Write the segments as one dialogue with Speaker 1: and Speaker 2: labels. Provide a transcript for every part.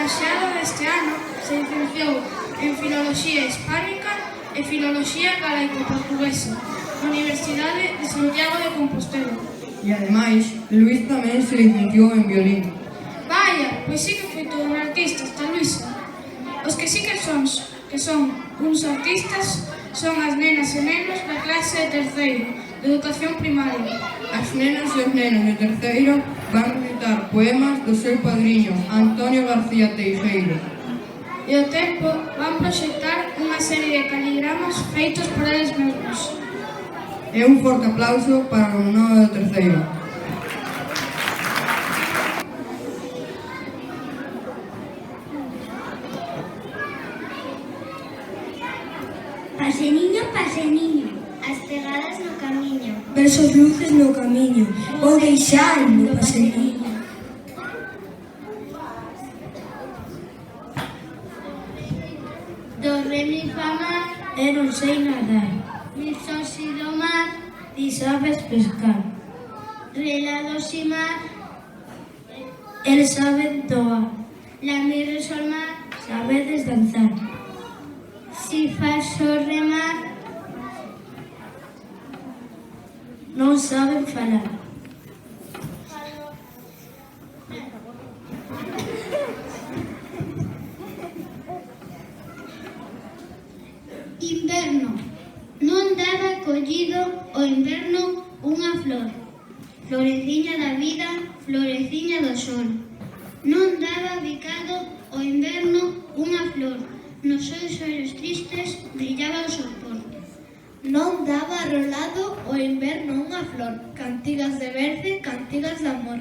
Speaker 1: homenaxeado deste ano se licenciou en Filoloxía Hispánica e Filoloxía Galaico-Portuguesa na Universidade de Santiago de Compostela.
Speaker 2: E ademais, Luís tamén se licenciou en violín.
Speaker 1: Vaya, pois sí que foi todo un artista esta Luisa. Os que sí que son uns artistas son as nenas e nenos da clase de terceiro, de educación primaria.
Speaker 2: As nenas e os nenos de terceiro van recitar poemas do seu padriño, Antonio García Teijeiro.
Speaker 1: E ao tempo van proxectar unha serie de caligramas feitos por eles mesmos.
Speaker 2: E un forte aplauso para o alumnado de terceiro.
Speaker 3: Pase niño, as pegadas no camiño.
Speaker 4: Versos luces no camiño, o deixar no paseniño.
Speaker 3: Do re mi fa mar,
Speaker 4: E non sei nadar,
Speaker 3: mi sol si do mar,
Speaker 4: ti sabes pescar.
Speaker 3: re la do si mar,
Speaker 4: El sabe entoar,
Speaker 3: la mi re sol mar,
Speaker 4: sabedes danzar.
Speaker 3: si fa sol re mar,
Speaker 4: Non saben falar.
Speaker 3: inverno. Non daba collido o inverno unha flor, floreciña da vida, floreciña do sol. Non daba bicado o inverno unha flor, nos seus ollos tristes brillaba o sopor.
Speaker 4: Non daba rolado o inverno unha flor, cantigas de verde, cantigas de amor.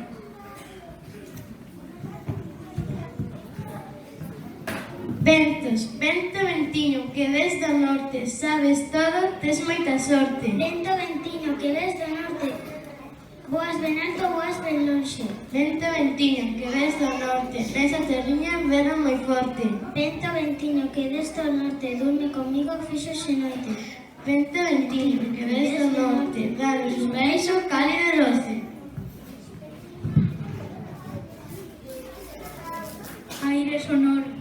Speaker 4: Ventos, vento ventiño, que ves do norte, sabes todo, tes moita sorte.
Speaker 3: Vento ventiño que ves do norte, boas ben alto, boas ben lonxe.
Speaker 4: Vento ventiño, que ves do norte, nesa terriña verá moi forte.
Speaker 3: Vento ventiño que ves do norte, durme comigo fixose noite.
Speaker 4: Vento ventiño, que ves do norte, danos un beijo cálido e doce.
Speaker 1: Aire sonoro.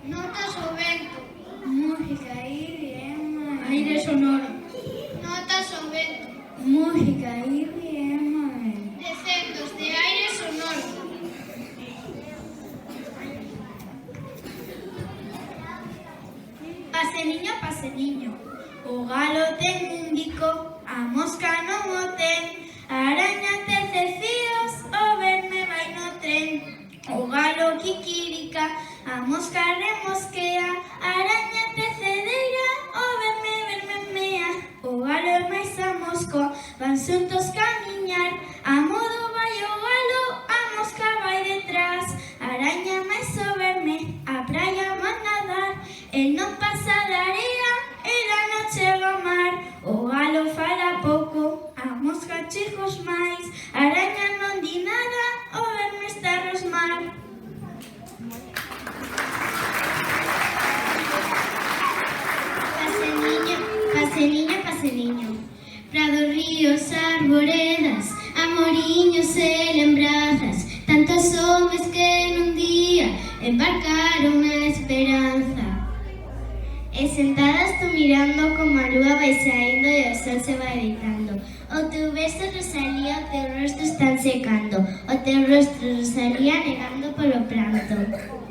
Speaker 3: Notas o vento,
Speaker 4: Música, idioma.
Speaker 1: Aire sonoro.
Speaker 3: notas o vento,
Speaker 4: Música, idioma.
Speaker 3: descendos de aire sonoro.
Speaker 4: Pase niño, o galo ten un bico, a mosca non o ten, a araña tece fíos, o verme vai no tren. O galo kikirica, a mosca remosquea, a araña tecedeira, o verme mea. O galo e máis a mosca van xuntos camiñar, a modo vai o galo, a mosca vai detrás. A araña máis o verme, a praia van nadar, el non pasa da area, ela non chega ao mar. O galo fala pouco, a mosca chegos máis, a araña non di nada, o verme está a rosmar.
Speaker 3: Pase niño, prados, ríos, arboredas, amoriños e lembranzas, tantos homes que nun día embarcaron a esperanza. E sentadas tú mirando como a lúa vai saindo e o sol se vai deitando. O teu beso, Rosalía, o teu rostro están secando, o teu rostro, Rosalía, negando polo pranto.